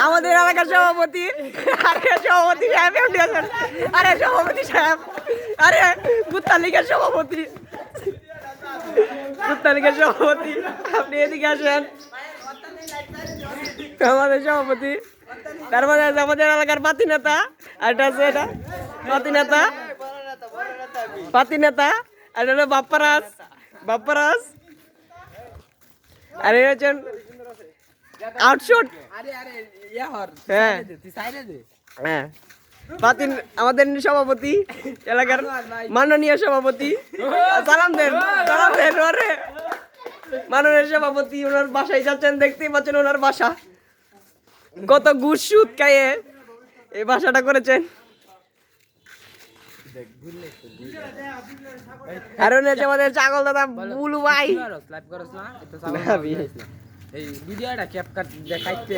আমাদের এলাকার সভাপতি সভাপতি সাহেব এমনি আছেন। আরে সভাপতি সাহেব, আরে গুত্তালিকার সভাপতি, গুত্তালিকার সভাপতি, আপনি এদিকে আসেন। আমাদের সভাপতি, তারপরে আছে আমাদের এলাকার পাতি নেতা, আর এটা আছে এটা পাতি নেতা, পাতি নেতা, আর এটা হলো বাপ্পারাজ, বাপ্পারাজ, আর এই হচ্ছেন আউটশুট। হ্যাঁ হ্যাঁ, পাতি আমাদের সভাপতি, এলাকার মাননীয় সভাপতি, সালাম দেন, সালাম দেন ওরে। মাননীয় সভাপতি ওনার বাসায় যাচ্ছেন, দেখতেই পাচ্ছেন ওনার বাসা, কত ঘুষ সুদ খাইয়ে এই বাসাটা করেছেন। আর আমাদের ছাগল দাদা বুলু ভাই, এই ভিডিওটা ক্যাপকাট দেখাইতে